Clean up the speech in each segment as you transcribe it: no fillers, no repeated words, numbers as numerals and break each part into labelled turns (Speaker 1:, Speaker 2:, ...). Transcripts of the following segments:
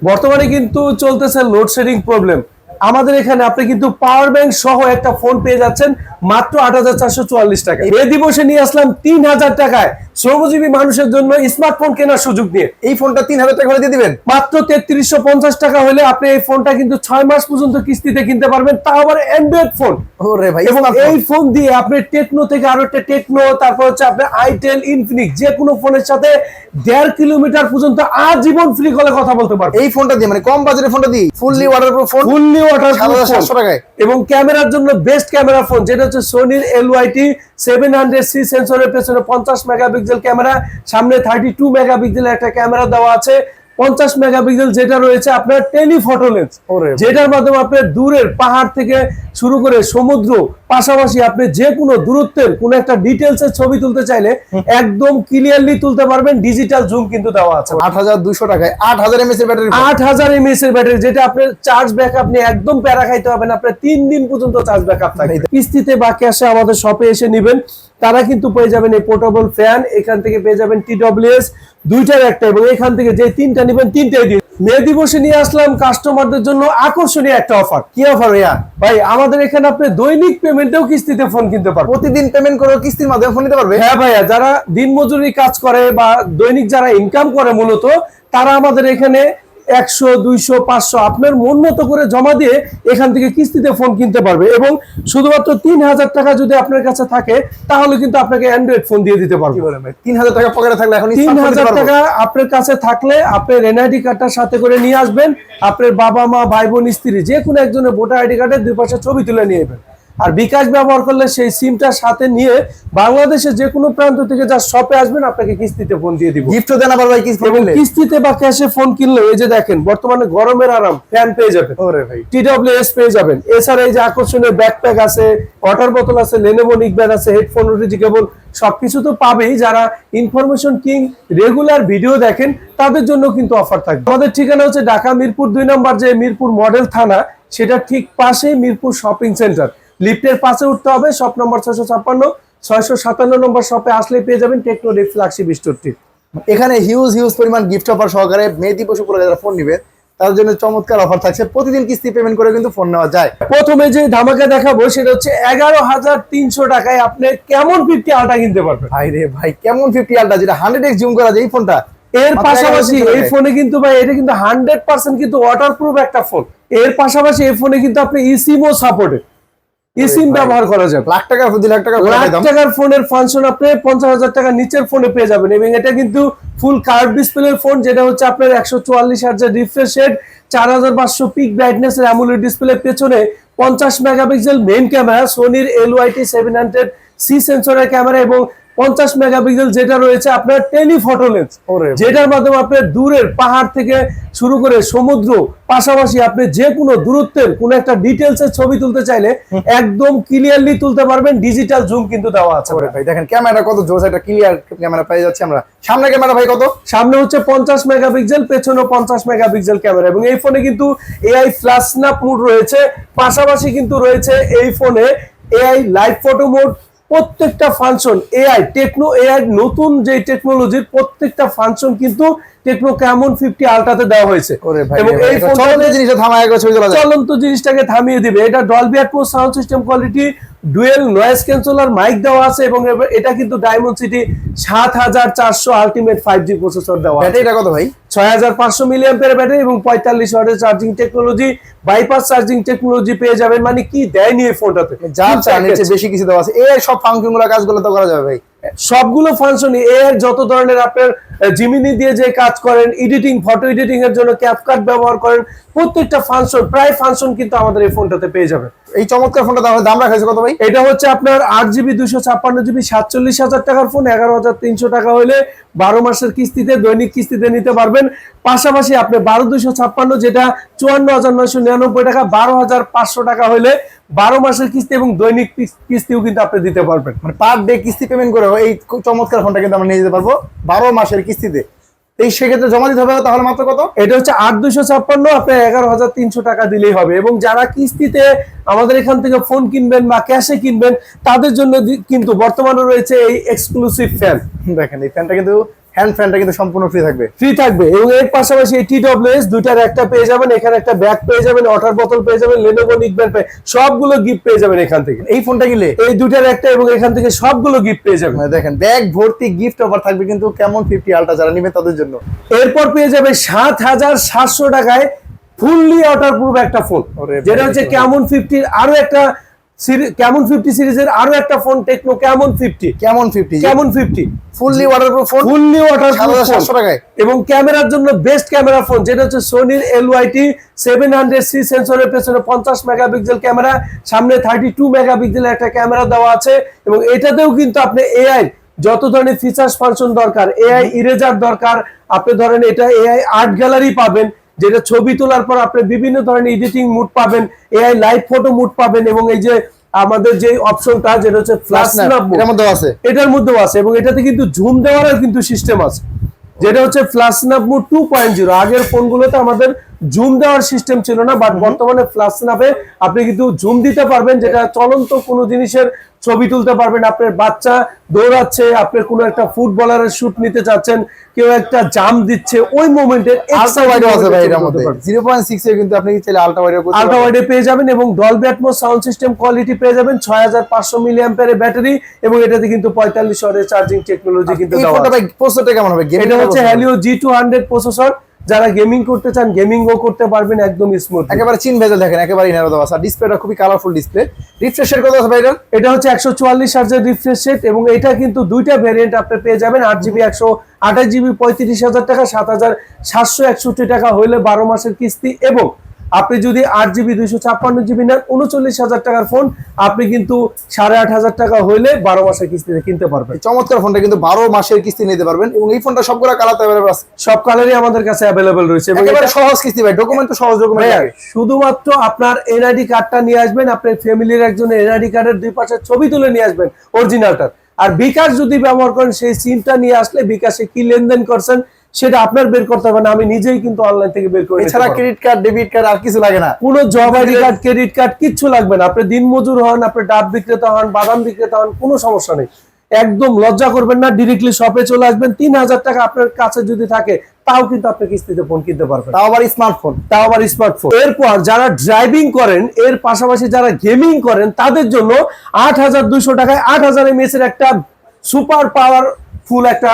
Speaker 1: বর্তমানে কিন্তু চলতেছে লোডশেডিং প্রবলেম। আমাদের এখানে আপনি কিন্তু পাওয়ার ব্যাংক সহ একটা ফোন পেয়ে যাচ্ছেন মাত্র ৮,৪৪৪ টাকা। এই দিবসে নিয়ে আসলাম ৩,০০০ টাকায় শ্রমজীবী মানুষের জন্য স্মার্টফোন কেনার সুযোগ দিয়ে।
Speaker 2: এই ফোনটা ৩,০০০ টাকা করে দিয়ে দিবেন
Speaker 1: মাত্র ৩৩৫০ টাকা হলে আপনি এই ফোনটা কিন্তু ৬ মাস পর্যন্ত কিস্তিতে কিনতে পারবেন, তাও আবার অ্যান্ড্রয়েড ফোন।
Speaker 2: ওরে ভাই,
Speaker 1: এবং এই ফোন দিয়ে আপনি টেকনো থেকে আরো একটা টেকনো, তারপর হচ্ছে আপনি আইটেল, ইনফিনিক্স যে কোনো ফোনের সাথে ১.৫ কিলোমিটার পর্যন্ত আজীবন ফ্রি কলে কথা বলতে পারবেন
Speaker 2: এই ফোনটা দিয়ে, মানে কম বাজেটের ফোনটা দিয়ে fully waterproof phone,
Speaker 1: fully waterproof
Speaker 2: ৭,৭০০ টাকায়।
Speaker 1: এবং ক্যামেরার জন্য বেস্ট ক্যামেরা ফোন, যেটা হচ্ছে সোনির LYT 700C সেন্সরের পেছনে 50 মেগাপিক্সেল ক্যামেরা, সামনে 32 মেগাপিক্সেলের একটা ক্যামেরা দেওয়া আছে, 50 মেগাপিক্সেল যেটা রয়েছে আপনার টেলিফটো লেন্স, যেটার মাধ্যমে আপনি দূরের পাহাড় থেকে শুরু করে সমুদ্র, পাশাপাশি আপনি যে কোনো দূরত্বের কোনো একটা ডিটেলস এর ছবি তুলতে চাইলে একদম ক্লিয়ারলি তুলতে পারবেন। ডিজিটাল জুম কিন্তু দেওয়া আছে।
Speaker 2: ৮,২০০ টাকায় ৮,০০০ mAh এর ব্যাটারি,
Speaker 1: ৮,০০০ mAh এর ব্যাটারি, যেটা আপনার চার্জ ব্যাকআপ নিয়ে একদম প্যারা খাইতে হবে না, আপনার ৩ দিন পর্যন্ত চার্জ ব্যাকআপ থাকবে। কিস্তিতে বা ক্যাশে আমাদের শপে এসে নেবেন, তারা কিন্তু পেয়ে যাবেন এই পোর্টেবল ফ্যান, এখান থেকে পেয়ে যাবেন TWS দুইটার একটা, এবং এখান থেকে যে তিনটা নেবেন তিনটাই দিয়ে। মে দিবসে নিয়ে আসলাম কাস্টমারদের জন্য আকর্ষণীয় একটা অফার।
Speaker 2: কি অফার ভাইয়া?
Speaker 1: ভাই আমাদের এখানে আপনি দৈনিক পেমেন্টেও কিস্তিতে ফোন কিনতে পারবেন।
Speaker 2: প্রতিদিন পেমেন্ট করে কিস্তির মাধ্যমে ফোন নিতে পারবে?
Speaker 1: হ্যাঁ ভাইয়া, যারা দিনমজুরি কাজ করে বা দৈনিক যারা ইনকাম করে মূলত, তারা আমাদের এখানে ১০০, ২০০, ৫০০ আপনার মন মতো করে জমা দিয়ে এখান থেকে কিস্তিতে ফোন কিনতে পারবে। এবং শুধুমাত্র ৩,০০০ টাকা যদি আপনার কাছে থাকে তাহলে কিন্তু আপনাকে অ্যান্ড্রয়েড ফোন দিয়ে দিতে পারবে।
Speaker 2: ৩,০০০ টাকা পকেটে থাকলে এখন
Speaker 1: ৩,০০০ টাকা আপনার কাছে থাকলে আপনার এনআইডি কার্ডটা সাথে করে নিয়ে আসবেন, আপনার বাবা মা, ভাই বোন, স্ত্রী যে কোনো একজনের ভোটার আইডি কার্ডের দুই পাশে ছবি তুলে নিয়ে যাবেন। আর বিকাশ ব্যবহার করলে সেই সিমটা সাথে নিয়ে বাংলাদেশের যে কোনো প্রান্ত থেকে যা শপে আসবেন আপনাকে কিস্তিতে ফোন দিয়ে দিব।
Speaker 2: গিফটও দেন আবার ভাই
Speaker 1: কিস্তিতে বা ক্যাশে ফোন কিনলে এই যে দেখেন বর্তমানে গরমের আরাম ফ্যান পেয়ে যাবেন,
Speaker 2: ওরে ভাই
Speaker 1: TWS পেয়ে যাবেন। এছাড়া এই যে আকর্ষণীয় ব্যাকপ্যাক আছে, ওয়াটার বোতল আছে, Lenovo নিকব্যান্ড আছে, হেডফোন, ওটিজি কেবল সবকিছু তো পাবেই। যারা ইনফরমেশন কিং রেগুলার ভিডিও দেখেন তাদের জন্য কিন্তু অফার থাকবে। আমাদের ঠিকানা হচ্ছে ঢাকা মিরপুর ২ নম্বর, যে মিরপুর মডেল থানা, সেটা ঠিক পাশেই মিরপুর শপিং সেন্টার, লিফটের পাশে উঠতে হবে, শপ নম্বর ৬৫৬, ৬৫৭ নম্বর শপে আসলে পেয়ে যাবেন টেকনো ফ্ল্যাগশিপ স্টোরটি।
Speaker 2: এখানে হিউজ পরিমাণ গিফট অফার সহকারে মে দিবস উপলক্ষে যারা ফোন নিবে তার জন্য চমৎকার অফার থাকছে। প্রতিদিন কিস্তি পেমেন্ট করে কিন্তু ফোন নেওয়া যায়।
Speaker 1: প্রথমে যে ধামাকা দেখাবো সেটা হচ্ছে ১১,৩০০ টাকায় আপনি কেমন 50 আলট্রা কিনতে পারবেন।
Speaker 2: ভাই রে ভাই, কেমন 50 আলট্রা, যেটা 100x জুম করা যায় এই ফোনটা।
Speaker 1: এর পাশাপাশি এই ফোনে কিন্তু ভাই এটা কিন্তু 100% কিন্তু ওয়াটারপ্রুফ একটা ফোন। এর পাশাপাশি এই ফোনে কিন্তু আপনি eSIM-ও সাপোর্টেড, eSIM ব্যবহার করা যাবে।
Speaker 2: লাখ টাকা 2 লাখ
Speaker 1: টাকার ফোনের ফাংশন আপনি ৫০,০০০ টাকা নিচের ফোনে পেয়ে যাবেন। এবং এটা কিন্তু ফুল কার্ভ ডিসপ্লের ফোন, যেটা হচ্ছে আপনার ১৪৪ হার্টজের রিফ্রেশ রেট, ৪৫০০ পিক ব্রাইটনেস এর অ্যামোলেড ডিসপ্লে, পেছনে 50 মেগাপিক্সেল মেইন ক্যামেরা, সোনির LYT 700C সেন্সরের ক্যামেরা, এবং 50 মেগাপিক্সেল যেটা রয়েছে আপনার টেলিফটো লেন্স, যেটার মাধ্যমে আপনি দূরের পাহাড় থেকে শুরু করে সমুদ্র, পাশাপাশি আপনি যে কোনো দূরত্বের কোনো একটা ডিটেলস এর ছবি তুলতে চাইলে একদম ক্লিয়ারলি তুলতে পারবেন। ডিজিটাল জুম কিন্তু দেওয়া আছে।
Speaker 2: ভাই দেখেন ক্যামেরা কত জোস, একটা ক্লিয়ার ক্যামেরা পেয়ে যাচ্ছে আমরা। সামনে ক্যামেরা ভাই কত?
Speaker 1: সামনে হচ্ছে 50 মেগাপিক্সেল, পেছনে 50 মেগাপিক্সেল ক্যামেরা, এবং এই ফোনে কিন্তু AI ফ্ল্যাশ স্ন্যাপ মোড রয়েছে, পাশাপাশি কিন্তু রয়েছে এই ফোনে AI লাইভ ফটো মোড। প্রত্যেকটা ফাংশন টেকনো AI নতুন যে টেকনোলজির প্রত্যেকটা ফাংশন কিন্তু টেকনো ক্যামন 50 আলট্রাতে দেওয়া হয়েছে।
Speaker 2: এবং এই চলন্ত
Speaker 1: জিনিসটাকে থামিয়ে দিবে। এটা Dolby Atmos sound system quality, dual noise canceller mic দেওয়া আছে, এবং এটা কিন্তু ডায়মন্ডসিটি ৭৪০০ আলটিমেট 5G প্রসেসর দেওয়া।
Speaker 2: ব্যাটারিটা কত ভাই?
Speaker 1: ৬৫০০ মিলিঅ্যাম্পিয়ার ব্যাটারি এবং ৪৫ ওয়াটের charging technology, bypass charging technology পেয়ে যাবেন। মানে কি দেয়নি এই ফোনটাতে,
Speaker 2: যা চান নিচে বেশি কিছু দেওয়া আছে। এই সব ফাংশনগুলো কাজগুলো তো করা যাবে ভাই,
Speaker 1: সবগুলো ফাংশন এর যত ধরনের আপনার জিমিনি দিয়ে যে কাজ করেন, এডিটিং, ফটো এডিটিং এর জন্য ক্যাপকাট ব্যবহার করেন, প্রত্যেকটা ফাংশন প্রায় ফাংশন কিন্তু আমাদের এই ফোনটাতে পেয়ে যাবেন।
Speaker 2: এই চমৎকার ফোনটা দাম রাখা হয়েছে কত ভাই?
Speaker 1: এটা হচ্ছে আপনার 8GB 256GB ৪৭,০০০ টাকার ফোন, ১১,৩০০ টাকা হলে 12 মাসের কিস্তিতে দৈনিক কিস্তিতে নিতে পারবেন। পাশাপাশি আপনি ১২,২৫৬ যেটা ৫৪,৯৯৯ টাকা, ১২,৫০০ টাকা হলে 12 মাসের কিস্তি এবং দৈনিক কিস্তিও কিন্তু আপনি দিতে পারবেন।
Speaker 2: মানে পার ডে কিস্তি পেমেন্ট করে এই চমৎকার ফোনটা কিন্তু আমরা নিয়ে যেতে পারবো 12 মাসের কিস্তিতে। এই সেক্ষেত্রে জমা দিতে হবে তাহলে মাত্র কত?
Speaker 1: এটা হচ্ছে ৮,২৫৬, আপনি ১১,৩০০ টাকা দিলেই হবে। এবং যারা কিস্তিতে আমাদের এখান থেকে ফোন কিনবেন বা ক্যাশে কিনবেন তাদের জন্য কিন্তু বর্তমানে রয়েছে এই এক্সক্লুসিভ ফ্যান।
Speaker 2: দেখেন এই ফ্যানটা কিন্তু হ্যান্ড ফ্যানটা কিন্তু সম্পূর্ণ ফ্রি থাকবে।
Speaker 1: এবং এর পাশাপাশি এই TWS দুইটার একটা পেয়ে যাবেন, এখানে একটা ব্যাগ পেয়ে যাবেন, ওয়াটার বোতল পেয়ে যাবেন, Lenovo নিকবেন্ড সবগুলো গিফট পেয়ে যাবেন এখান থেকে।
Speaker 2: এই ফোনটা কিনলে
Speaker 1: এই দুইটার একটা এবং এখান থেকে সবগুলো গিফট পেয়ে যাবেন।
Speaker 2: দেখেন ব্যাগ ভর্তি গিফট অফার থাকবে কিন্তু Camon 50 আলট্রা যারা নেবেন তাদের জন্য।
Speaker 1: এরপর পেয়ে যাবে ৭,৭০০ টাকায় ফুললি ওয়াটারপ্রুফ একটা ফোন, যেটা হচ্ছে Camon 50 আরো একটা Camon 50 সিরিজের আরো একটা phone, Tecno Camon 50
Speaker 2: fully waterproof phone,
Speaker 1: fully waterproof
Speaker 2: ৭,৭০০ টাকায়।
Speaker 1: এবং ক্যামেরার জন্য বেস্ট ক্যামেরা ফোন, যেটা হচ্ছে সোনির LYT 700C সেন্সরের পেছনে 50 মেগাপিক্সেল ক্যামেরা, সামনে 32 মেগাপিক্সেলের একটা ক্যামেরা দেওয়া আছে। এবং এটাতেও কিন্তু আপনি AI যত ধরনের ফিচার্স ফাংশন দরকার, AI ইরেজার দরকার, আপনি ধরেন এটা AI আর্ট গ্যালারি পাবেন, যেটা ছবি তোলার পর আপনি বিভিন্ন ধরনের এডিটিং মুড পাবেন, AI লাইভ ফটো মুড পাবেন, এবং এই যে আমাদের যে অপশনটা যেটা হচ্ছে ফ্ল্যাশ স্ন্যাপ মুড, এটার মধ্যেও আছে। এবং এটাতে কিন্তু জুম দেওয়ারও কিন্তু সিস্টেম আছে, যেটা হচ্ছে ফ্ল্যাশ স্ন্যাপ মুড 2.0। আগের ফোনগুলোতে আমাদের জুম দেওয়ার সিস্টেম ছিল না, বাট বর্তমানে ফ্ল্যাশ স্ন্যাপে আপনি কিন্তু জুম দিতে পারবেন, যেটা চলন্ত কোনো জিনিসের ছবি তুলতে পারবেন। আপনার বাচ্চা দৌড়াচ্ছে, আপনার কোনো একটা ফুটবলারের শুট নিতে চাচ্ছেন, কেউ একটা জাম দিচ্ছে, ওই মোমেন্টের
Speaker 2: আলট্রা ওয়াইডও আছে ভাই এর মধ্যে 0.6 এ কিন্তু আপনি চাইলে আলট্রা ওয়াইডে
Speaker 1: পেয়ে যাবেন। এবং Dolby Atmos sound system quality পেয়ে যাবেন, 6500 মিলি অ্যাম্পিয়ারের ব্যাটারি, এবং এটাতে কিন্তু 45 ওয়াটের চার্জিং টেকনোলজি কিন্তু দেওয়া আছে।
Speaker 2: ভাই প্রসেসরটা কেমন হবে?
Speaker 1: এটা হচ্ছে Helio G200 প্রসেসর, যারা গেমিং করতে চান গেমিংও করতে পারবেন একদম স্মুথ,
Speaker 2: একেবারে চিন ভেজা দেখেন, একেবারে ইনারো দেওয়া আছে। ডিসপ্লেটা খুবই কালারফুল ডিসপ্লে। রিফ্রেশ রেট কত আছে ভাই?
Speaker 1: এটা হচ্ছে 144 হার্জের রিফ্রেশ রেট, এবং এটা কিন্তু দুইটা ভেরিয়েন্ট আপনি পেয়ে যাবেন, 8GB 128GB 35,000 টাকা, 7,761 টাকা হইলে 12 মাসের কিস্তি। এবং আপনি যদি 8GB 256GB নেন 39,000 টাকার ফোন, আপনি কিন্তু 8,500 টাকা হইলে 12 মাসের কিস্তিতে কিনতে পারবেন।
Speaker 2: চমৎকার ফোনটা কিন্তু 12 মাসের কিস্তি নিতে পারবেন, এবং এই ফোনটা সবগুলো কালারতে अवेलेबल আছে,
Speaker 1: সব কালারই আমাদের কাছে अवेलेबल রয়েছে। এবং
Speaker 2: একেবারে সহজ কিস্তি ভাই, ডকুমেন্ট তো সহজ ডকুমেন্ট লাগে।
Speaker 1: শুধুমাত্র আপনার এনআইডি কার্ডটা নিয়ে আসবেন, আপনার ফ্যামিলির একজন এনআইডি কার্ডের দুই পাশে ছবি তুলে নিয়ে আসবেন অরিজিনালটা, আর বিকাশ যদি ব্যবহার করেন সেই সিমটা নিয়ে আসলে বিকাশে কি লেনদেন করছেন সেটা আপনার বের করতে হবে না, আমি নিজেই কিন্তু অনলাইন থেকে বের করে।
Speaker 2: এছাড়া ক্রেডিট কার্ড ডেবিট কার্ড আর কিছু লাগে না,
Speaker 1: কোনো job ID card credit card কিচ্ছু লাগবে না। আপনি দিনমজুর হন, আপনি ডাব বিক্রেতা হন, বাদাম বিক্রেতা হন, কোনো সমস্যা নেই, একদম লজ্জা করবেন না, ডিরেক্টলি শপে চলে আসবেন। 3,000 টাকা আপনার কাছে যদি থাকে তাও কিন্তু আপনি কিস্তিতে ফোন কিনতে পারবেন,
Speaker 2: তাও আবার স্মার্টফোন।
Speaker 1: এরপর যারা ড্রাইভিং করেন, এর পাশাপাশি যারা গেমিং করেন, তাদের জন্য 8,200 টাকায় 8,000 mAh এর একটা সুপার পাওয়ার ফুল একটা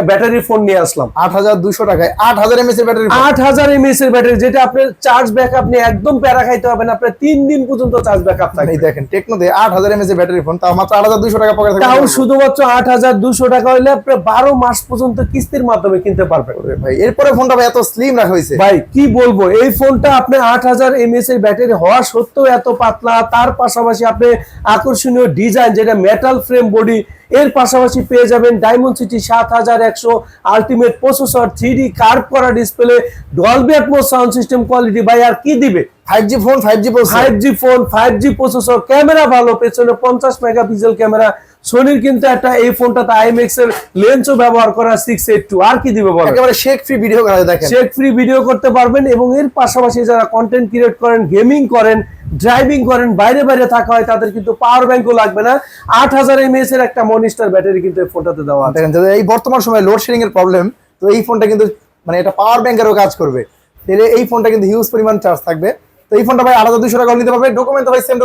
Speaker 1: ব্যাটারি ফোন নিয়ে আসলাম।
Speaker 2: 8,200 টাকায় 8,000 mAh এর ব্যাটারি,
Speaker 1: 8,000 mAh এর ব্যাটারি, যেটা আপনার চার্জ ব্যাকআপ নিয়ে একদম প্যারা খাইতে হবে না, আপনার 3 দিন পর্যন্ত চার্জ ব্যাকআপ থাকবে।
Speaker 2: এই দেখেন টেকনোতে 8,000 mAh এর ব্যাটারি ফোন, তাও মাত্র 8,200 টাকা পকেটে থাকবে,
Speaker 1: তাও শুধুমাত্র 8,200 টাকা হইলে আপনি 12 মাস পর্যন্ত কিস্তির মাধ্যমে কিনতে পারবেন।
Speaker 2: ভাই এরপরে ফোনটা ভাই এত স্লিম রাখা হয়েছে,
Speaker 1: ভাই কি বলবো, এই ফোনটা আপনি 8,000 mAh এর ব্যাটারি হওয়া সত্ত্বেও এত পাতলা, তার পাশাপাশি আপনি আকর্ষণীয় ডিজাইন, যেটা মেটাল ফ্রেম বডি, এর পাশাপাশি পেয়ে যাবেন Dimensity 7100 ultimate processor, 3D curve করা display, Dolby Atmos sound system quality. ভাই আর কি দিবে?
Speaker 2: 5G phone,
Speaker 1: 5G processor, camera ভালো, পেছনে 50 মেগাপিক্সেল ক্যামেরা। সোনির কিন্তু একটা এই ফোনটাতে IMX এর লেন্সও ব্যবহার করা 682, আর কি দিবে বলেন?
Speaker 2: একেবারে শেক ফ্রি ভিডিও করা যায়, দেখেন
Speaker 1: শেক ফ্রি ভিডিও করতে পারবেন। এবং এর পাশাপাশি যারা কন্টেন্ট ক্রিয়েট করেন, গেমিং করেন, ড্রাইভিং করেন, বাইরে বাইরে থাকা হয়, তাদের কিন্তু পাওয়ার ব্যাংকও লাগবে না। 8,000 mAh এর একটা মনিস্টার ব্যাটারি কিন্তু এই ফোনটাতে দেওয়া আছে।
Speaker 2: দেখেন এই বর্তমান সময়ে লোডশেডিং এর প্রবলেম, তো এই ফোনটা কিন্তু মানে এটা পাওয়ার ব্যাংকেরও কাজ করবে, তাহলে এই ফোনটা কিন্তু হিউজ পরিমাণ চার্জ থাকবে। তো এই ফোনটা ভাই 8,200 টাকা নিতে পারবে। ডকুমেন্ট তো ভাই সেম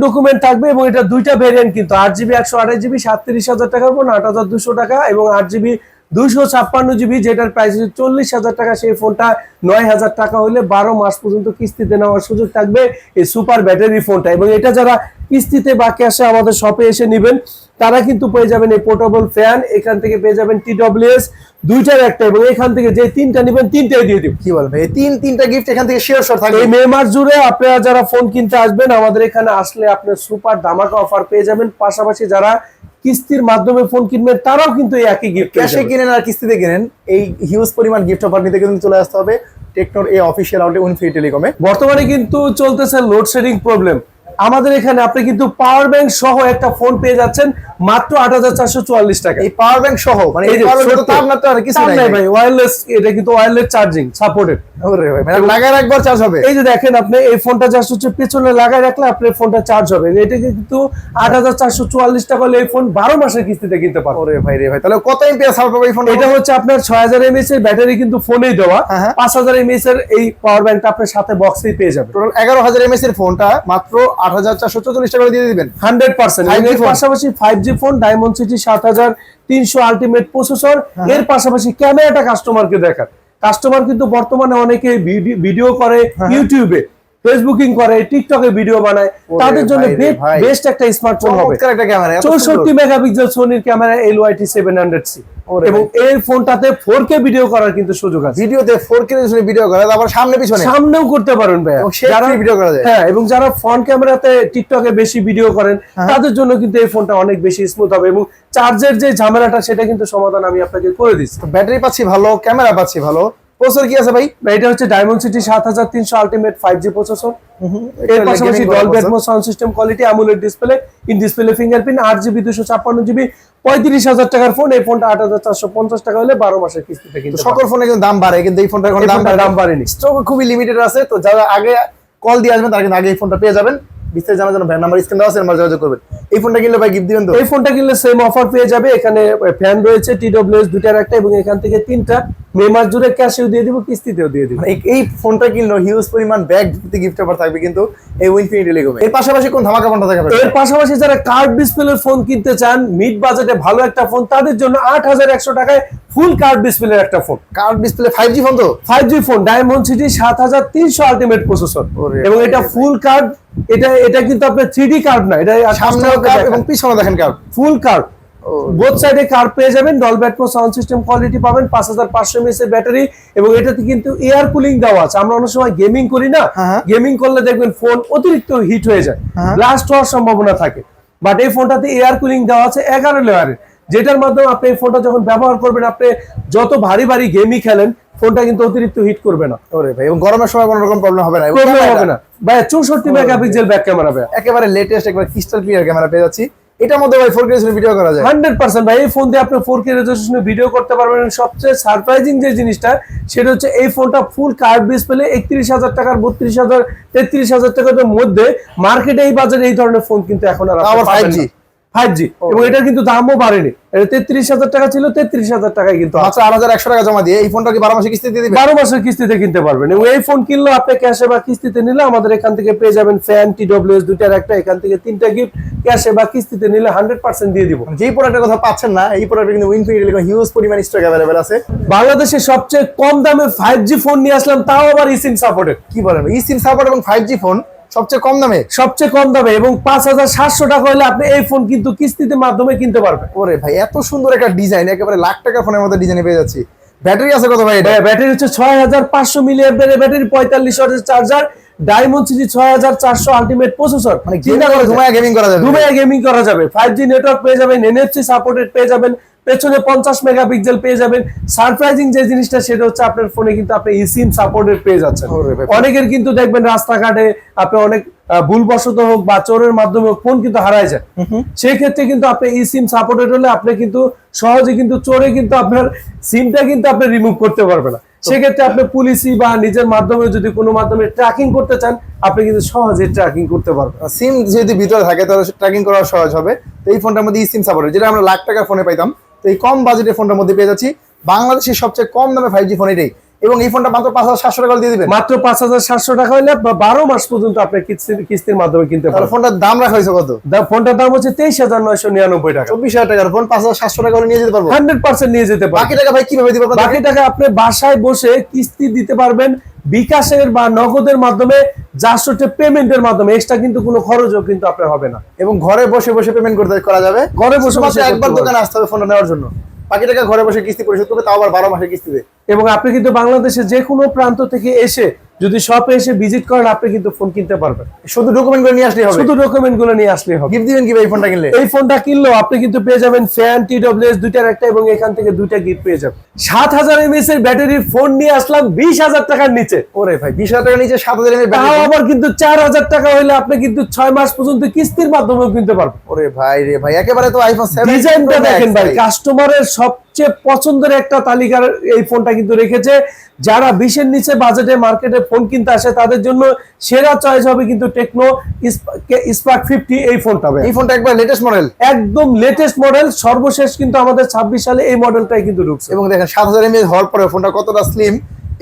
Speaker 2: ডকুমেন্ট
Speaker 1: থাকবে, এবং এটা দুইটা ভেরিয়েন্ট কিন্তু 8GB 128GB 37,000 টাকার ফোন 8,200 টাকা, এবং 8GB 256GB যেটার প্রাইস 40,000 টাকা, সেই ফোনটা 9,000 টাকা হলে 12 মাস পর্যন্ত কিস্তিতে নেওয়ার সুযোগ থাকবে এই সুপার ব্যাটারি ফোনটা। এবং এটা যারা কিস্তিতে বা ক্যাশে আমাদের শপে এসে নেবেন, তারা কিন্তু পেয়ে যাবেন এই পোর্টেবল ফ্যান, এখান থেকে পেয়ে যাবেন TWS দুইটার একটা, এবং এখান থেকে যে তিনটা নেবেন তিনটাই দিয়ে দিব।
Speaker 2: কি বলবেন, এই তিনটা গিফট এখান থেকে শেয়ার থাকবে।
Speaker 1: এই মে মাস জুড়ে আপনারা যারা ফোন কিনতে আসবেন, আমাদের এখানে আসলে আপনি সুপার ধামাকা অফার পেয়ে যাবেন। পাশাপাশি যারা কিস্তির মাধ্যমে ফোন কিনবেন, তারাও কিন্তু এই একই গিফট,
Speaker 2: ক্যাশে কিনেন আর কিস্তিতে কিনেন, এই হিউজ পরিমাণ গিফট অফার নিতে কিন্তু চলে আসতে হবে টেকনোর এই অফিসিয়াল আউটলেট উইনফ্রি টেলিকমে।
Speaker 1: বর্তমানে কিন্তু চলতেছে লোডশেডিং প্রবলেম, আমাদের এখানে আপনি কিন্তু পাওয়ার ব্যাংক সহ একটা ফোন পেয়ে যাচ্ছেন মাত্র 8444 টাকা।
Speaker 2: এই পাওয়ার ব্যাংক সহ, মানে এই পাওয়ার ব্যাংক তো তার না তো আর কিছু নাই
Speaker 1: ভাই, ওয়্যারলেস, এটা কিন্তু ওয়্যারলেস চার্জিং সাপোর্টেড।
Speaker 2: ওরে ভাই, মানে লাগায় রাখবার চার্জ হবে।
Speaker 1: এই যে দেখেন আপনি এই ফোনটা জাস্ট হচ্ছে পেছনে লাগায় রাখলে আপনার ফোনটা চার্জ হবে। এটা কিন্তু 8444 টাকা হলে এই ফোন 12 মাসের কিস্তিতে কিনতে পারবেন।
Speaker 2: ওরে ভাই রে ভাই, তাহলে কত এমপিএস সাপোর্ট পাবে এই ফোনটা?
Speaker 1: এটা হচ্ছে আপনার 6000 এমএএইচ এর ব্যাটারি কিন্তু ফোনেই দেওয়া,
Speaker 2: হ্যাঁ।
Speaker 1: 5000 এমএএইচ এর এই পাওয়ার ব্যাংকটা আপনার সাথে বক্সেই পেয়ে যাবেন।
Speaker 2: টোটাল 11000 এমএএস এর ফোনটা মাত্র 8444 টাকা দিয়ে দিবেন
Speaker 1: 100%। এর পাশাপাশি 5G phone diamond city 7300 ultimate processor. এর পাশাপাশি ক্যামেরাটা কাস্টমারকে দেখান। কাস্টমার কিন্তু বর্তমানে অনেকে ভিডিও করে ইউটিউবে, ফেসবুকিং করে, টিকটকে ভিডিও বানায়, তাদের জন্য বেস্ট একটা স্মার্টফোন হবে।
Speaker 2: চমৎকার একটা ক্যামেরা,
Speaker 1: 64 মেগাপিক্সেল সোনির ক্যামেরা LYT 700C, এবং এই ফোনটাতে 4K ভিডিও করার কিন্তু সুযোগ আছে।
Speaker 2: ভিডিওতে 4K রেজোলিউশনে ভিডিও করা, আবার সামনেও
Speaker 1: করতে পারেন ভাই,
Speaker 2: যারা ভিডিও করা যায়।
Speaker 1: হ্যাঁ, এবং যারা ফ্রন্ট ক্যামেরাতে টিকটকে বেশি ভিডিও করেন তাদের জন্য কিন্তু এই ফোনটা অনেক বেশি স্মুথ হবে, এবং চার্জের যে ঝামেলাটা সেটা কিন্তু সমাধান আমি আপনাকে করে দিচ্ছি।
Speaker 2: ব্যাটারি পাচ্ছি ভালো, ক্যামেরা পাচ্ছি ভালো, প্রসেসর কি আছে ভাই?
Speaker 1: এটা হচ্ছে diamond city 7300 ultimate 5G processor. এর পাশাপাশি Dolby Atmos sound system quality, AMOLED display, in display fingerprint, 8GB 256GB, 35000 টাকার ফোন। এই ফোনটা 8450 টাকা হলে 12 মাসের কিস্তিতে কিন্তু।
Speaker 2: সকল ফোনে কিন্তু দাম বাড়ে, কিন্তু এই ফোনটার কোনো দাম
Speaker 1: বাড়েনি।
Speaker 2: স্টক খুবই লিমিটেড আছে, তো যারা আগে কল দিয়ে আসবেন তারা কিন্তু আগে এই ফোনটা পেয়ে যাবেন। বিস্তারিত জানার জন্য ভাই নাম্বার স্ক্রিন দেওয়া আছে, নাম্বার যোগাযোগ করবেন। এই ফোনটা কিনলে ভাই গিফট দিবেন তো?
Speaker 1: এই ফোনটা কিনলে সেম অফার পেয়ে যাবে। এখানে ফ্যান রয়েছে, TWS দুইটার একটা, এবং এখান থেকে 3টা মে মাস জুড়ে ক্যাশেও দিয়ে দিব, কিস্তিতেও দিয়ে দিব।
Speaker 2: এই ফোনটা কিনলো হিউজ পরিমাণ ব্যাগ গিফট অফার থাকবে কিন্তু এই ইনফিনিটি লেগোবে। এর পাশাপাশি কোন ধামাকা ফোনটা থাকবে?
Speaker 1: এর পাশাপাশি যারা কার্ড ডিসপ্লে ফোন কিনতে চান, মিড বাজেটে ভালো একটা ফোন, তাদের জন্য 8100 টাকায় ফুল কার্ড ডিসপ্লে একটা phone.
Speaker 2: Card display 5G phone, তো
Speaker 1: 5G phone diamond city 7300 ultimate processor, এবং এটা ফুল কার্ড। এটা কিন্তু আপনার 3D কার্ড না, এটা
Speaker 2: সামনেও কার্ড এবং পিছনে দেখেন কার্ড,
Speaker 1: ফুল কার্ড। বোথ সাইডে কার্ড পেয়ে যাবেন, Dolby Atmos sound system quality পাবেন, 5500 mAh এর ব্যাটারি, এবং এটাতে কিন্তু এয়ার কুলিং দেওয়া আছে। আমরা অনেক সময় গেমিং করি না, গেমিং করলে দেখবেন ফোন অতিরিক্ত হিট হয়ে যায়, ব্লাস্ট হওয়ার সম্ভাবনা থাকে, বাট এই ফোনটাতে এয়ার কুলিং দেওয়া আছে 11 লেয়ারের, যেটার মাধ্যমে আপনি এই ফোনটা যখন ব্যবহার করবেন, আপনি যত ভারী ভারী গেমই খেলেন, ফোনটা কিন্তু অতিরিক্ত হিট করবে না।
Speaker 2: ওরে ভাই, এবং গরমের সময় কোনো রকম প্রবলেম হবে না,
Speaker 1: ভাই 64 মেগাপিক্সেল ব্যাক ক্যামেরা, ভাই
Speaker 2: একেবারে লেটেস্ট, একবার ক্রিস্টাল ক্লিয়ার ক্যামেরা পেয়ে যাচ্ছি। এটার মধ্যে ভাই 4K রেজোলিউশনে ভিডিও করা যায়
Speaker 1: 100%। ভাই এই ফোন দিয়ে আপনি 4K রেজোলিউশনে ভিডিও করতে পারবেন। সবচেয়ে সারপ্রাইজিং যে জিনিসটা, সেটা হচ্ছে এই ফোনটা ফুল কার্ভ ডিসপ্লে 31000 টাকার, 32000 33000 টাকার মধ্যে মার্কেটে এই বাজারে এই ধরনের ফোন কিন্তু এখন আর 5G, এবং এটার কিন্তু দামও বাড়েনি। এটা 33000 টাকা ছিল, 33000 টাকায় কিন্তু
Speaker 2: আচ্ছা 8100 টাকা জমা দিয়ে এই ফোনটা কি 12 মাসে কিস্তি দিয়ে দিবেন?
Speaker 1: 12 মাসের কিস্তিতে কিনতে পারবেন, এবং এই ফোন কিনলে আপনি ক্যাশে বা কিস্তিতে নিলে আমাদের এখান থেকে পেয়ে যাবেন ফ্যান, TWS দুইটার একটা, এখান থেকে 3টা গিফট, ক্যাশে বা কিস্তিতে নিলে 100% দিয়ে দিব।
Speaker 2: যেই প্রোডাক্টের কথা পাচ্ছেন না, এই প্রোডাক্টে কিন্তু ইনফিনিটি হিউজ পরিমাণ স্টক अवेलेबल আছে।
Speaker 1: বাংলাদেশে সবচেয়ে কম দামে 5G ফোন নিয়ে আসলাম, তাও আবার eSIM সাপোর্টেড।
Speaker 2: কি বলেন, eSIM সাপোর্ট এবং 5G ফোন সবচেয়ে কম দামে, এবং 5700 টাকা হলে আপনি এই ফোন কিন্তু কিস্তিতে মাধ্যমে কিনতে পারবেন। ওরে ভাই, এত সুন্দর একটা ডিজাইন, একেবারে লাখ টাকা ফোনের মধ্যে ডিজাইন পেয়ে যাচ্ছি। ব্যাটারি আছে কত ভাই? এটা
Speaker 1: ব্যাটারি হচ্ছে 6500 মিলিঅ্যাম্পিয়ার ব্যাটারি, 45 ওয়াটের charger, diamond city 6400 ultimate processor.
Speaker 2: মানে চিন্তা করে ঘুমায় গেমিং করা যাবে,
Speaker 1: 5G নেটওয়ার্ক পেয়ে যাবেন, NFC সাপোর্টেড পেয়ে যাবেন, পেছনে 50 মেগাপিক্সেল পেয়ে যাবেন। সারপ্রাইজিং যে জিনিসটা, সেটা হচ্ছে আপনার ফোনে কিন্তু আপনি eSIM সাপোর্টেড পেয়ে যাচ্ছেন। অনেকের কিন্তু দেখবেন রাস্তাঘাটে আপনি অনেক ভুলবশত হোক বা চোরের মাধ্যমে হোক ফোন কিন্তু হারায় যায়, সেই ক্ষেত্রে কিন্তু আপনি eSIM সাপোর্টেড হলে আপনি কিন্তু সহজে কিন্তু চোরে কিন্তু আপনার সিমটা কিন্তু আপনি রিমুভ করতে পারবে না। সেক্ষেত্রে আপনি পুলিশি বা নিজের মাধ্যমে যদি কোনো মাধ্যমে ট্র্যাকিং করতে চান, আপনি কিন্তু সহজে ট্র্যাকিং করতে পারবেন।
Speaker 2: সিম যদি ভিতরে থাকে তাহলে ট্র্যাকিং করা সহজ হবে। তো এই ফোনটার মধ্যে eSIM সাপোর্টেড, যেটা আমরা লাখ টাকার ফোনে পাইতাম, তো এই কম বাজেটের ফোনটার মধ্যে পেয়ে যাচ্ছি। বাংলাদেশের সবচেয়ে কম দামে 5G ফোন এটাই, এবং এই ফোনটা মাত্র 5700 টাকা দিয়ে দিবেন।
Speaker 1: মাত্র 5700 টাকা হলে 12 মাস পর্যন্ত আপনি কিস্তির মাধ্যমে কিনতে পারবেন।
Speaker 2: ফোনটার দাম রাখা হয়েছে কত?
Speaker 1: ফোনটার দাম হচ্ছে 23999 টাকা।
Speaker 2: 24000 টাকার ফোন 5700 টাকা হলে নিয়ে যেতে পারবো,
Speaker 1: 100% নিয়ে যেতে পারবেন।
Speaker 2: বাকি টাকা ভাই কিভাবে দিব?
Speaker 1: বাকি টাকা আপনি বাসায় বসে কিস্তি দিতে পারবেন, বিকাশের বা নগদের মাধ্যমে, জাস্ট পেমেন্টের মাধ্যমে। এক্সট্রা কিন্তু কোনো খরচও কিন্তু আপনার হবে না,
Speaker 2: এবং ঘরে বসে বসে পেমেন্ট করা যাবে।
Speaker 1: ঘরে বসে বসে
Speaker 2: একবার দোকানে আসতে হবে ফোনটা নেওয়ার জন্য, বাকি টাকা ঘরে বসে কিস্তি পরিশোধ করবে, তাও আবার 12 মাসের কিস্তিতে।
Speaker 1: এবং আপনি কিন্তু বাংলাদেশে যে কোনো প্রান্ত থেকে এসে যদি শপে এসে ভিজিট করেন, আপনি কিন্তু ফোন কিনতে পারবেন।
Speaker 2: শুধু ডকুমেন্টগুলো নিয়ে আসলেই হবে,
Speaker 1: গিফট
Speaker 2: দিবেন কি ভাই এই ফোনটা কিনলে?
Speaker 1: এই ফোনটা কিনলেও আপনি কিন্তু পেয়ে যাবেন ফ্যান, TWS দুইটার একটা, এবং এখান থেকে 2টা গিফট পেয়ে যাবেন। 7000 mAh এর ব্যাটারির ফোন নিয়ে আসলাম 20000 টাকার নিচে।
Speaker 2: ওরে ভাই 20000 টাকার নিচে 7000 mAh
Speaker 1: তাও
Speaker 2: ব্যাটারি,
Speaker 1: আবার কিন্তু 4000 টাকা হলে আপনি কিন্তু 6 মাস পর্যন্ত কিস্তির মাধ্যমে কিনতে পারবেন।
Speaker 2: ওরে ভাই রে ভাই, একেবারে তো আইফোন 7
Speaker 1: ডিজাইনটা দেখেন ভাই, কাস্টমারের সবচেয়ে পছন্দের একটা তালিকার এই ফোনটা কিন্তু রেখেছে। যারা 20 এর নিচে বাজেটে মার্কেটে ফোন কিনতে আসে তাদের জন্য সেরা চয়েস হবে কিন্তু টেকনো স্পার্ক 50 এই ফোনটা।
Speaker 2: এই ফোনটা একবার লেটেস্ট মডেল,
Speaker 1: একদম লেটেস্ট মডেল, সর্বশেষ কিন্তু আমাদের 26 সালে এই মডেলটাই কিন্তু ঢুকছে।
Speaker 2: এবং দেখেন 7000 mAh হওয়ার পরে ফোনটা কতটা স্লিম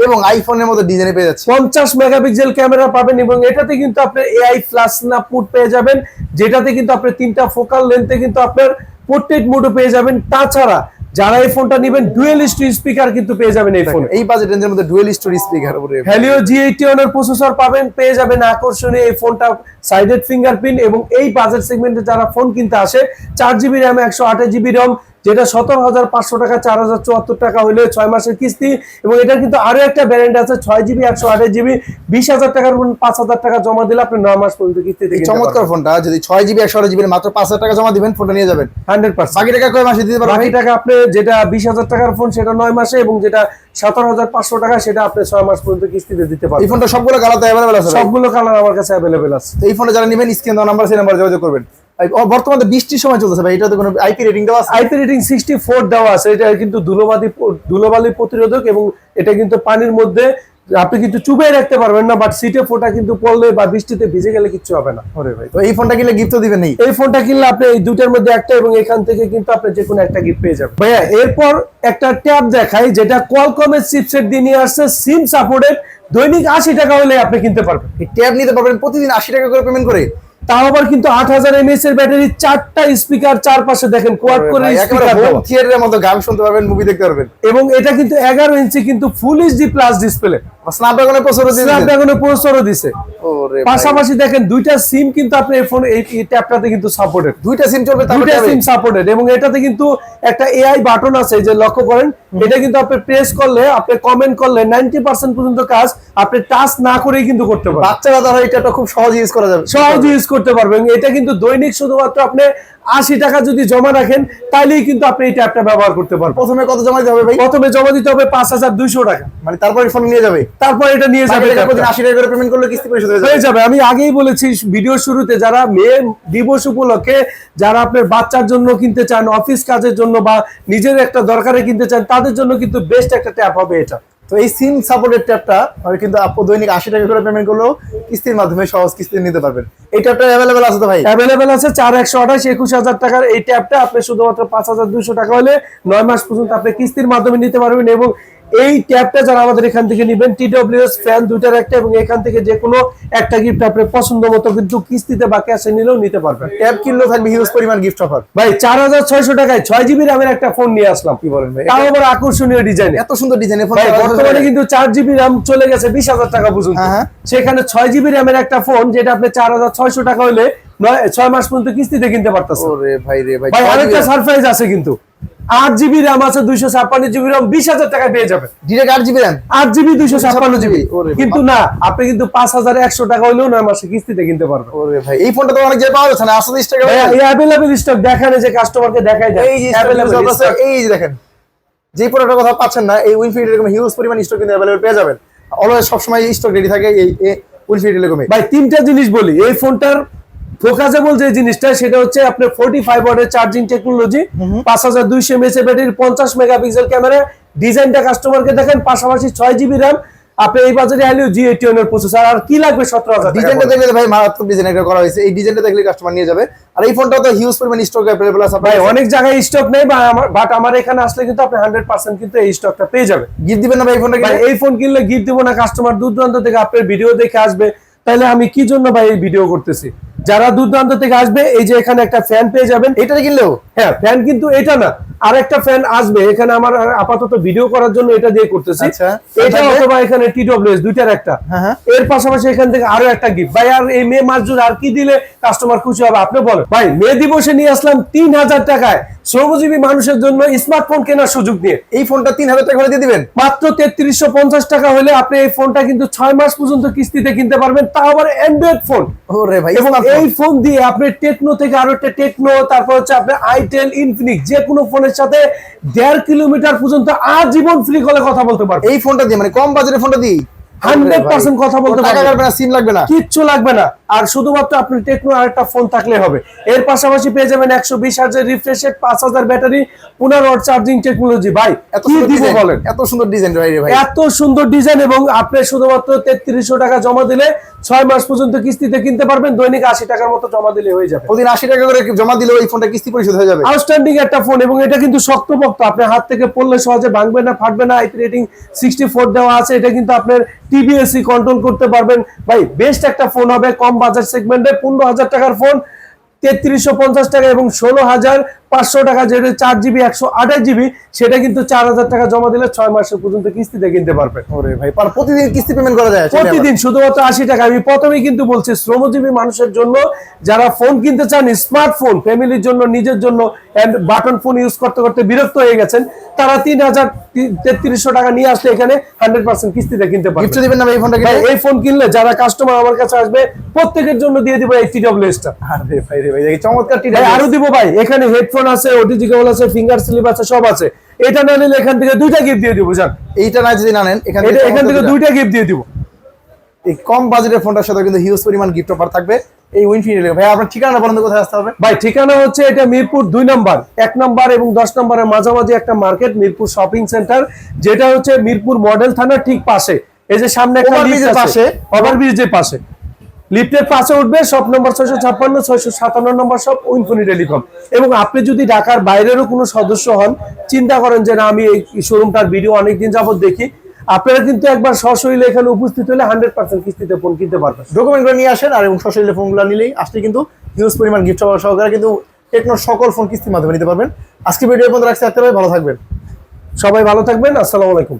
Speaker 2: এবং আইফোনের মতো ডিজাইনে পেয়ে যাচ্ছে।
Speaker 1: 50 মেগাপিক্সেল ক্যামেরা পাবেন এবং এটাতে কিন্তু আপনি এআই ফ্ল্যাশ স্ন্যাপ মোড পেয়ে যাবেন, যেটাতে কিন্তু আপনি 3টা ফোকাল লেন্থে কিন্তু আপনার পোর্ট্রেট মোডও পেয়ে যাবেন। তাছাড়া যারা এই ফোনটা নেবেন ডুয়েল স্পিকার কিন্তু পেয়ে যাবেন এই ফোনে।
Speaker 2: এই বাজেট রেঞ্জের মধ্যে dual story speaker,
Speaker 1: Helio G81 এর প্রসেসর পাবেন, পেয়ে যাবেন আকর্ষণীয় এই ফোনটা সাইডেড ফিঙ্গারপ্রিন্ট। এবং এই বাজেট সেগমেন্টে যারা ফোন কিনতে আসে 4GB RAM 128GB ROM, যেটা 17500 টাকা, 4074 টাকা হলে 6 মাসের কিস্তি। এবং এটা কিন্তু আরো একটা ভ্যারিয়েন্ট আছে 6GB 128GB, 20000 টাকার 5000 টাকা জমা দিলে আপনি 9 মাস পর্যন্ত কিস্তিতে কিনতে পারবেন।
Speaker 2: চমৎকার ফোনটা যদি 6GB 128GB মাত্র 5000 টাকা জমা দিবেন ফোনটা নিয়ে যাবেন
Speaker 1: 100%।
Speaker 2: বাকি টাকা কয় মাসে দিতে পারবেন?
Speaker 1: বাকি টাকা আপনি যেটা 20000 টাকার ফোন সেটা 9 মাসে, এবং যেটা 17500 টাকা সেটা আপনি 6 মাস পর্যন্ত কিস্তিতে দিতে
Speaker 2: এই
Speaker 1: পারবেন।
Speaker 2: ফোনটা সবগুলো কালার অ্যাভেলেবল আছে?
Speaker 1: সবগুলো কালার আমার কাছে অ্যাভেলেবেল আছে।
Speaker 2: তো এই ফোনটা যারা নেবেন স্ক্রিন দেওয়া নাম্বার, সেই নাম্বারে যোগাযোগ করবেন। বর্তমানে বৃষ্টির সময় চলতেছে ভাই, এটাতে কোনো আইপি রেটিং দেওয়া আছে?
Speaker 1: আইপি রেটিং 64 দেওয়া আছে। এটা কিন্তু ধুলোবালি প্রতিরোধক এবং এটা কিন্তু পানির মধ্যে আপনি কিন্তু চুবিয়ে রাখতে পারবেন না, বাট সিটে ফোঁটা কিন্তু পড়লে বা বৃষ্টিতে ভিজে গেলে কিচ্ছু হবে না।
Speaker 2: ওরে ভাই, তো এই ফোনটা কিনলে গিফট তো দিবেন?
Speaker 1: এই ফোনটা কিনলে আপনি এই দুটার মধ্যে একটা, এবং এখান থেকে কিন্তু আপনি যে কোনো একটা গিফট পেয়ে যাবেন। ভাইয়া এরপর একটা ট্যাব দেখাই, যেটা কোয়ালকমের চিপসেট দিয়ে নিয়ে আসছে, সিম সাপোর্টেড, দৈনিক 80 টাকা হলে আপনি কিনতে পারবেন।
Speaker 2: এই ট্যাব নিতে পারবেন প্রতিদিন 80 টাকা করে পেমেন্ট করে।
Speaker 1: তাও আবার কিন্তু 8000 mAh এর ব্যাটারি, 4টা স্পিকার, চারপাশে দেখেন কোয়াড করে স্পিকার দেওয়া,
Speaker 2: থিয়েটারের মতো গান শুনতে পারবেন, মুভি দেখতে পারবেন।
Speaker 1: এবং এটা কিন্তু 11 ইঞ্চি কিন্তু ফুল এইচডি প্লাস ডিসপ্লে,
Speaker 2: স্ন্যাপড্রাগনের
Speaker 1: প্রসেসরও দিছে।
Speaker 2: ওরে
Speaker 1: পাশাপাশি দেখেন দুইটা সিম কিন্তু আপনি এই ফোন এই ট্যাবটাতে কিন্তু সাপোর্টেড,
Speaker 2: দুইটা সিম চলবে,
Speaker 1: দুইটা সিম সাপোর্টেড। এবং এটাতে কিন্তু একটা এআই বাটন আছে, যে লক্ষ্য করেন, এটা কিন্তু আপনি প্রেস করলে, আপনি কমেন্ট করলে 90% পর্যন্ত কাজ আপনি টাচ না করেই কিন্তু করতে পারবেন।
Speaker 2: বাচ্চারা দ্বারা এটা খুব সহজ ইউজ করা যাবে,
Speaker 1: সহজ ইউজ করতে পারবেন। এটা কিন্তু দৈনিক শুধুমাত্র আপনি 80 টাকা যদি জমা রাখেন তাইলেই কিন্তু আপনি এই ট্যাবটা ব্যবহার করতে পারবেন।
Speaker 2: প্রথমে কত জমা দিতে হবে ভাই?
Speaker 1: প্রথমে জমা দিতে হবে 5200 টাকা,
Speaker 2: মানে তারপরে ফোন নিয়ে যাবে,
Speaker 1: তারপর এটা নিয়ে যাবে।
Speaker 2: 80 টাকা করে পেমেন্ট করলে কিস্তি পরিশোধ
Speaker 1: হয়ে যাবে। আমি আগেই বলেছি ভিডিও শুরুতে, যারা মেয়ে দিবস উপলক্ষে যারা আপনার বাচ্চার জন্য কিনতে চান, অফিস কাজের জন্য বা নিজের একটা দরকারে কিনতে চান, তাদের জন্য কিন্তু বেস্ট একটা ট্যাব হবে এটা।
Speaker 2: তো এই সিম সাপোর্টেড ট্যাবটা কিন্তু আপনি দৈনিক 80 টাকা করে পেমেন্ট করলেও কিস্তির মাধ্যমে সহজ কিস্তি নিতে পারবেন। এই ট্যাবটা অ্যাভেলেবেল আছে তো ভাই?
Speaker 1: অ্যাভেলেবেল আছে 4128 21000 টাকার এই ট্যাবটা আপনি শুধুমাত্র 5200 টাকা হলে 9 মাস পর্যন্ত আপনি কিস্তির মাধ্যমে নিতে পারবেন। এবং এই ট্যাবটা যারা আমাদের এখান থেকে নেবেন, TWS ফ্যান দুইটার একটা, এবং এখান থেকে যে কোনো একটা গিফট আপনার পছন্দ মতো কিন্তু কিস্তিতে বা ক্যাশে নিলেও নিতে পারবেন।
Speaker 2: ট্যাব কিনলেও থাকবে হিউজ পরিমাণ গিফট অফার।
Speaker 1: ভাই 4600 টাকায় 6GB RAM একটা ফোন নিয়ে আসলাম।
Speaker 2: কি বলেন ভাই,
Speaker 1: তাও আবার আকর্ষণীয় ডিজাইন,
Speaker 2: এত সুন্দর ডিজাইন। ফোন
Speaker 1: বর্তমানে কিন্তু 4GB RAM চলে গেছে 20000 টাকা পর্যন্ত। সেখানে 6GB RAM এর একটা ফোন, যেটা আপনি 4600 টাকা হলে 6 মাস পর্যন্ত কিস্তিতে কিনতে পারতেছেন।
Speaker 2: ওরে ভাই রে ভাই,
Speaker 1: আরেকটা সারপ্রাইজ আছে কিন্তু, 8GB RAM আছে, 256GB RAM 20000 টাকায় পেয়ে যাবেন।
Speaker 2: Direct 8GB RAM,
Speaker 1: 8GB 256GB, কিন্তু না, আপনি কিন্তু 5100 টাকা হলেও 9 মাসে কিস্তিতে কিনতে পারবেন।
Speaker 2: ওরে ভাই, এই ফোনটা তো অনেক জায়গায় পাওয়া যাচ্ছে না, আসলে স্টক
Speaker 1: এই अवेलेबल স্টক দেখানে, যে কাস্টমারকে দেখাই যায়,
Speaker 2: এই যে এই যে দেখেন, যে প্রোডাক্টের কথা পাচ্ছেন না, এই উইনফিনিটি এরকম হিউজ পরিমাণ স্টক কিন্তু अवेलेबल পেয়ে যাবেন। অলওয়েজ সব সময় স্টক রেডি থাকে এই উইনফিনিটি এরকম।
Speaker 1: ভাই তিনটা জিনিস বলি, এই ফোনটার ফোকাসেবল যে জিনিসটা সেটা হচ্ছে আপনার 45 ওয়াটের charging technology, 5200 mAh battery, 50 megapixel camera, ডিজাইনটা কাস্টমারকে দেখেন। পাশাপাশি 6GB RAM, আপনি এই বাজারে Helio G81 এর প্রসেসর, আর কি লাগবে 17000 টাকা।
Speaker 2: ডিজাইনটা দেখলে ভাই মারাত্মক ডিজাইন একটা করা হয়েছে, এই ডিজাইনটা দেখলে কাস্টমার নিয়ে যাবে। আর এই ফোনটা তো হিউজ পরিমাণ স্টক अवेलेबल আছে
Speaker 1: ভাই, অনেক জায়গায় স্টক নেই, বাট আমার এখানে আসলে কিন্তু আপনি 100% কিন্তু এই স্টকটা পেয়ে যাবেন।
Speaker 2: গিফট দিবেন না ভাই এই ফোনটা?
Speaker 1: ভাই এই ফোন কিনলে গিফট দিব না, কাস্টমার দূর দূরান্ত থেকে আপনার ভিডিও দেখে আসবে, তাহলে আমি কি জন্য ভাই এই ভিডিও করতেছি? যারা দূর দূরান্ত থেকে আসবে, এই যে এখানে একটা ফ্যান পেয়ে যাবেন।
Speaker 2: এটা কিনলেও
Speaker 1: হ্যাঁ, ফ্যান কিন্তু এটা না, আরেকটা ফ্যান আসবে এখানে। আমার আপাতত ভিডিও করার জন্য এটা দিয়ে করতেছি।
Speaker 2: আচ্ছা,
Speaker 1: এটা অথবা এখানে TWS দুইটার একটা। এর পাশাপাশি এখান থেকে আরো একটা গিফট। ভাই আর এই মে মাস জুড়ে আর কি দিলে কাস্টমার খুশি হবে আপনি বলেন? ভাই মে দিবসে নিয়ে আসলাম 3000 টাকায় শ্রমজীবী মানুষের জন্য স্মার্টফোন কেনার সুযোগ নিয়ে।
Speaker 2: এই ফোনটা 3000 টাকা করে দিয়ে দিবেন।
Speaker 1: মাত্র 3350 টাকা হলে আপনি এই ফোনটা কিন্তু 6 মাস পর্যন্ত কিস্তিতে কিনতে পারবেন, তাও আবার অ্যান্ড্রয়েড ফোন।
Speaker 2: ওরে ভাই,
Speaker 1: এবং এই ফোন দিয়ে আপনি টেকনো থেকে আরো একটা টেকনো, তারপর হচ্ছে আপনার আইটেল, ইনফিনিক্স যে কোনো ফোনের সাথে 1.5 কিলোমিটার পর্যন্ত আজীবন ফ্রি কলে কথা বলতে পারবেন।
Speaker 2: এই ফোনটা দিয়ে মানে কম বাজেটের ফোনটা দিয়ে
Speaker 1: 100% কথা বলতে
Speaker 2: টাকা
Speaker 1: পারবেন,
Speaker 2: লাগবে না, সিম লাগবে না,
Speaker 1: কিচ্ছু লাগবে না। আর শুধুমাত্র আপনি টেকনো আরেকটা ফোন থাকলে হবে। এর পাশাপাশি পেয়ে যাবেন 120 হার্জের refresh rate, 5000 battery, 15 watt charging technology. ভাই
Speaker 2: এত
Speaker 1: কি
Speaker 2: সুন্দর
Speaker 1: দিব
Speaker 2: ডিজাইন,
Speaker 1: বলেন?
Speaker 2: এত সুন্দর ডিজাইন ভাই রে ভাই,
Speaker 1: এত সুন্দর ডিজাইন, এবং আপনি শুধুমাত্র 3300 টাকা জমা দিলে 6 মাস পর্যন্ত কিস্তিতে কিনতে পারবেন। দৈনিক 80 টাকার মতো জমা দিলে হয়ে যাবে।
Speaker 2: প্রতিদিন 80 টাকা করে জমা দিলে এই ফোনটা কিস্তি পরিশোধ হয়ে যাবে।
Speaker 1: আউটস্ট্যান্ডিং একটা ফোন, এবং এটা কিন্তু শক্তপোক্ত, আপনার হাত থেকে পড়লে সহজে ভাঙবে না, ফাটবে না। আইপি রেটিং 64 দেওয়া আছে। এটা কিন্তু আপনার টিবিএসসি কন্ট্রোল করতে পারবেন। ভাই বেস্ট একটা ফোন হবে কম বাজার সেগমেন্টে। 15,000 টাকার ফোন 3350 টাকা, এবং 16,500 টাকা যেটা 4GB 128GB, সেটা কিন্তু 4000 টাকা জমা দিলে 6 মাস পর্যন্ত কিস্তিতে কিনতে পারবেন।
Speaker 2: ওরে ভাই প্রতিদিন কিস্তি পেমেন্ট করা যায়?
Speaker 1: প্রতিদিন শুধুমাত্র 80 টাকা। আমি প্রথমেই কিন্তু বলছি শ্রমজীবী মানুষের জন্য, যারা ফোন কিনতে চান স্মার্টফোন, ফ্যামিলির জন্য, নিজের জন্য, এন্ড বাটন ফোন ইউজ করতে করতে বিরক্ত হয়ে গেছেন, তারা 3300 টাকা নিয়ে আসলে এখানে 100% কিস্তিতে কিনতে পারবেন।
Speaker 2: গিফট দিবেন না এই ফোনটা?
Speaker 1: এই ফোন কিনলে যারা কাস্টমার আমার কাছে আসবে প্রত্যেকের জন্য দিয়ে দিব এই TWS টা।
Speaker 2: আরে ভাই রে ভাই এই চমৎকার
Speaker 1: ভাই আরো দিব ভাই, এখানে হেডফোন আছে, ওটিজি কেবল আছে, ফিঙ্গার স্লিপ আছে, সব আছে। এটা না নিলে এখান থেকে 2টা গিফট দিয়ে দিব। জান
Speaker 2: এইটা না যদি না নেন এখান
Speaker 1: থেকে 2টা গিফট দিয়ে দিব।
Speaker 2: এই কম বাজেটের ফোনটার সাথে কিন্তু হিউজ পরিমাণ গিফট অফার থাকবে এই ইনফিনিটি। ভাই আপনার ঠিকানা বলেন, কোথায় আসতে হবে?
Speaker 1: ভাই ঠিকানা হচ্ছে এটা মিরপুর 2 নম্বর, 1 নম্বর এবং 10 নম্বরের মাঝামাঝি একটা মার্কেট, মিরপুর শপিং সেন্টার, যেটা হচ্ছে মিরপুর মডেল থানার ঠিক পাশে। এই যে সামনে একটা লিফট আছে, ওভারব্রিজের পাশে, লিফটের পাশে উঠবে, শপ নম্বর 656, 657 নম্বর শপ, ইনফিনিটি টেলিকম। এবং আপনি যদি ঢাকার বাইরেরও কোনো সদস্য হন, চিন্তা করেন যে না আমি এই শোরুমটার ভিডিও অনেকদিন যাবত দেখি, আপনারা কিন্তু একবার সশরীরে এখানে উপস্থিত হলে 100% কিস্তিতে ফোন কিনতে পারবেন।
Speaker 2: ডকুমেন্ট করে নিয়ে আসেন, আর এবং সশরীরে ফোনগুলো নিলেই আসলে কিন্তু হিউজ পরিমাণ গিফট সহকারে কিন্তু টেকনোর সকল ফোন কিস্তির মাধ্যমে নিতে পারবেন। আজকে ভিডিও পর্যন্ত রাখছি, ভালো থাকবেন,
Speaker 1: সবাই ভালো থাকবেন। আসসালামু আলাইকুম।